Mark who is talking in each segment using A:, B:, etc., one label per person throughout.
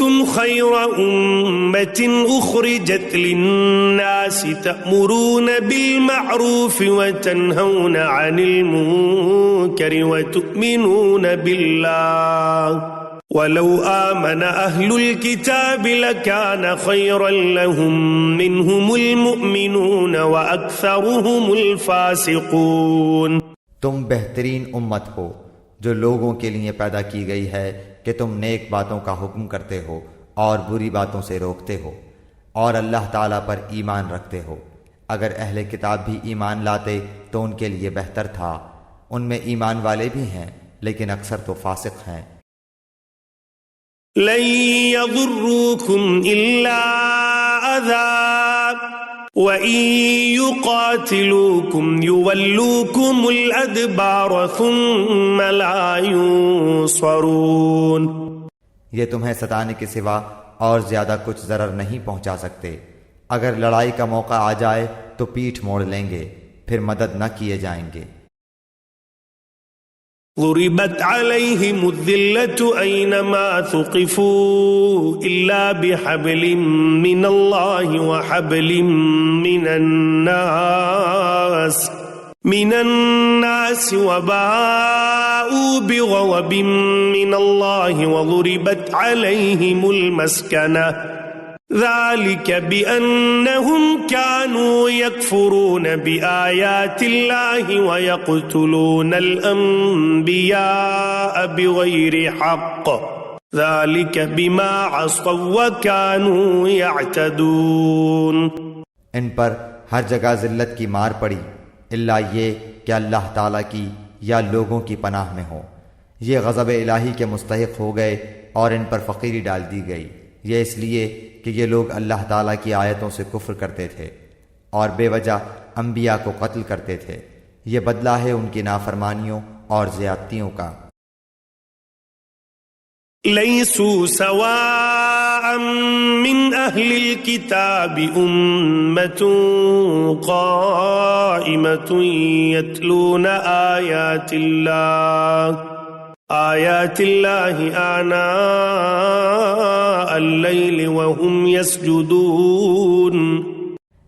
A: كنتم خير أمة أخرجت للناس تأمرون بالمعروف وتنهون عن المنكر وتؤمنون بالله ولو آمن أهل الكتاب لكان خيرا لهم منهم المؤمنون وأكثرهم الفاسقون۔
B: تم بہترین امت ہو جو لوگوں کے لیے پیدا کی گئی ہے کہ تم نیک باتوں کا حکم کرتے ہو اور بری باتوں سے روکتے ہو اور اللہ تعالیٰ پر ایمان رکھتے ہو۔ اگر اہل کتاب بھی ایمان لاتے تو ان کے لیے بہتر تھا، ان میں ایمان والے بھی ہیں لیکن اکثر تو فاسق ہیں۔
A: لن يضروكم إلا أذى وَإِن يُقَاتِلُوكُمْ يُوَلُّوكُمُ الْأَدْبَارَ ثُمَّ لَا يُنصَرُونَ۔
B: یہ تمہیں ستانے کے سوا اور زیادہ کچھ ضرر نہیں پہنچا سکتے۔ اگر لڑائی کا موقع آ جائے تو پیٹھ موڑ لیں گے، پھر مدد نہ کیے جائیں گے۔
A: ضربت عليهم الذلة أينما ثقفوا إلا بحبل من الله وحبل من الناس وباءوا بغضب من الله وضربت عليهم المسكنة ذلك بأنهم كانوا يكفرون بآيات الله ويقتلون الأنبياء بغير حق ذلك بما عصوا وكانوا يعتدون۔
B: ان پر ہر جگہ ذلت کی مار پڑی الا یہ کہ اللہ تعالیٰ کی یا لوگوں کی پناہ میں ہو۔ یہ غضب الہی کے مستحق ہو گئے اور ان پر فقیری ڈال دی گئی، یہ اس لیے کہ یہ لوگ اللہ تعالیٰ کی آیتوں سے کفر کرتے تھے اور بے وجہ انبیاء کو قتل کرتے تھے۔ یہ بدلہ ہے ان کی نافرمانیوں اور زیادتیوں کا۔
A: لیسوا سواء من اہل الكتاب امة قائمة يتلون آیات اللہ آناء اللیل وهم یسجدون۔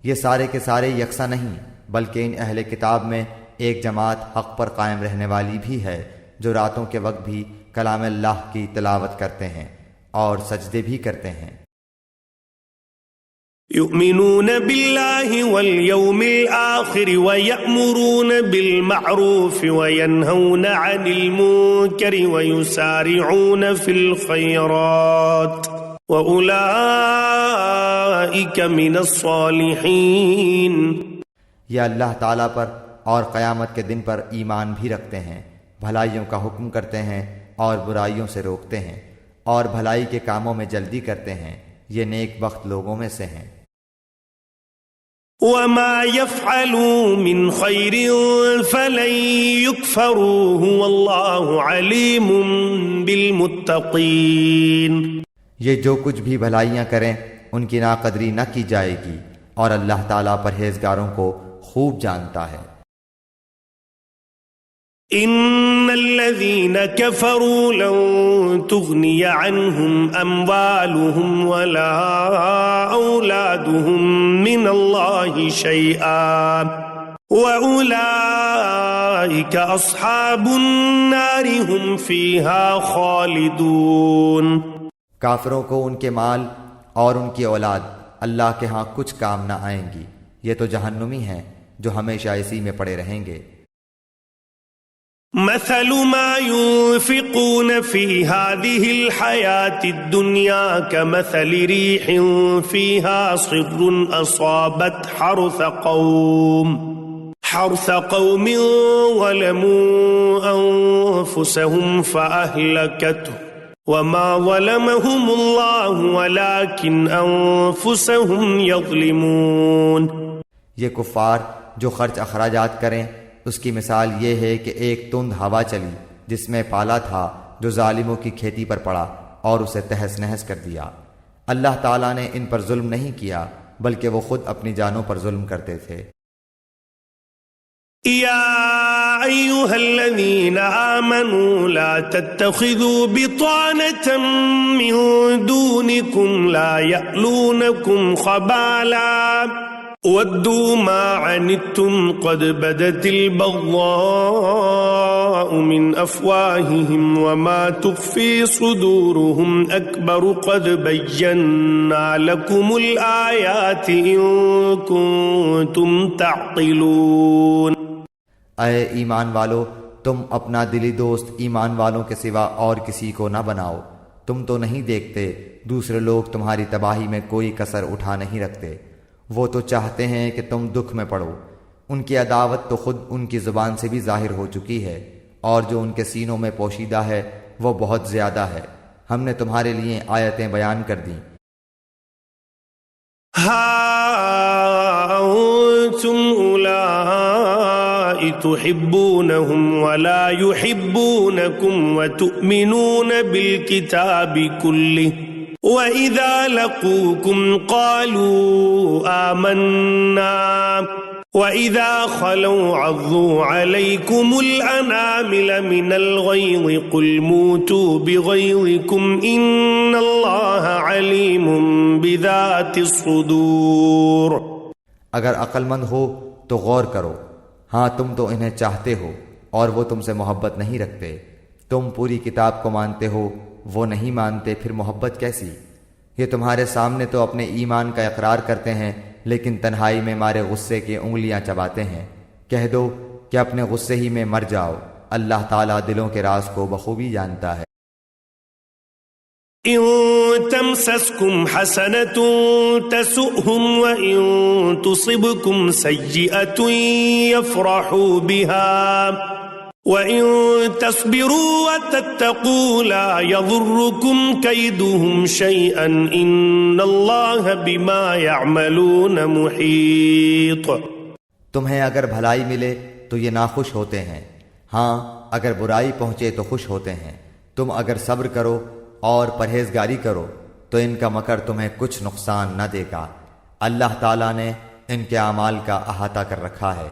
B: یہ سارے کے سارے یکساں نہیں، بلکہ ان اہل کتاب میں ایک جماعت حق پر قائم رہنے والی بھی ہے جو راتوں کے وقت بھی کلام اللہ کی تلاوت کرتے ہیں اور سجدے بھی کرتے ہیں۔
A: یؤمنون باللہ والیوم الآخر ویأمرون بالمعروف وینہون عن المنکر ویسارعون فی الخیرات وأولئک من الصالحین۔
B: یہ اللہ تعالیٰ پر اور قیامت کے دن پر ایمان بھی رکھتے ہیں، بھلائیوں کا حکم کرتے ہیں اور برائیوں سے روکتے ہیں اور بھلائی کے کاموں میں جلدی کرتے ہیں، یہ نیک بخت لوگوں میں سے ہیں۔
A: وما يفعلوا من خير فلن يكفروه والله عليم بالمتقين۔
B: یہ جو کچھ بھی بھلائیاں کریں ان کی ناقدری نہ کی جائے گی اور اللہ تعالیٰ پرہیزگاروں کو خوب جانتا ہے۔
A: ان الذين كفروا لن تغني عنهم اموالهم ولا اولادهم من الله شيئا واولئك اصحاب النار هم فيها خالدون۔
B: کافروں کو ان کے مال اور ان کی اولاد اللہ کے ہاں کچھ کام نہ آئیں گی، یہ تو جہنمی ہیں جو ہمیشہ اسی میں پڑے رہیں گے۔
A: مثل ما ينفقون في هذه الحياة الدنيا كمثل ريح فيها صر أصابت حرث قوم ظلموا أنفسهم فأهلكته وما ظلمهم الله ولكن أنفسهم يظلمون۔
B: یہ کفار جو خرچ اخراجات کریں اس کی مثال یہ ہے کہ ایک تند ہوا چلی جس میں پالا تھا جو ظالموں کی کھیتی پر پڑا اور اسے تہس نہس کر دیا۔ اللہ تعالیٰ نے ان پر ظلم نہیں کیا بلکہ وہ خود اپنی جانوں پر ظلم کرتے تھے۔
A: یا ایھا الذین آمنوا لا تتخذوا بطانة من دونکم دونكم لا يألونكم خبالا ودوا ما عنتم قد بدت البغضاء من أفواههم وما تخفي صدورهم أكبر قد بينا لكم الآيات إن كنتم تعقلون.
B: اے ایمان والو، تم اپنا دلی دوست ایمان والوں کے سوا اور کسی کو نہ بناؤ. تم تو نہیں دیکھتے دوسرے لوگ تمہاری تباہی میں کوئی کسر اٹھا نہیں رکھتے. وہ تو چاہتے ہیں کہ تم دکھ میں پڑو. ان کی عداوت تو خود ان کی زبان سے بھی ظاہر ہو چکی ہے، اور جو ان کے سینوں میں پوشیدہ ہے وہ بہت زیادہ ہے. ہم نے تمہارے لیے آیتیں بیان کر دیں.
A: أنتم أولئك تحبونهم ولا يحبونكم وتؤمنون بالكتاب كله وإذا لقوكم قالوا آمنا وإذا خلوا عضوا عليكم الأنامل من الغيظ قل موتوا بغيظكم إن الله عليم بذات الصدور.
B: اگر عقل مند ہو تو غور کرو. ہاں تم تو انہیں چاہتے ہو اور وہ تم سے محبت نہیں رکھتے. تم پوری کتاب کو مانتے ہو، وہ نہیں مانتے، پھر محبت کیسی؟ یہ تمہارے سامنے تو اپنے ایمان کا اقرار کرتے ہیں لیکن تنہائی میں مارے غصے کی انگلیاں چباتے ہیں. کہہ دو کہ اپنے غصے ہی میں مر جاؤ. اللہ تعالیٰ دلوں کے راز کو بخوبی جانتا ہے.
A: إن تمسسكم حسنة تسؤهم وإن تصبكم سيئة يفرحوا بها وإن تصبروا وتتقوا لا يضركم كيدهم شيئا إن الله بما يعملون محيط.
B: تمہیں اگر بھلائی ملے تو یہ ناخوش ہوتے ہیں، ہاں اگر برائی پہنچے تو خوش ہوتے ہیں. تم اگر صبر کرو اور پرہیزگاری کرو تو ان کا مکر تمہیں کچھ نقصان نہ دے گا. اللہ تعالیٰ نے ان کے اعمال کا احاطہ کر رکھا ہے.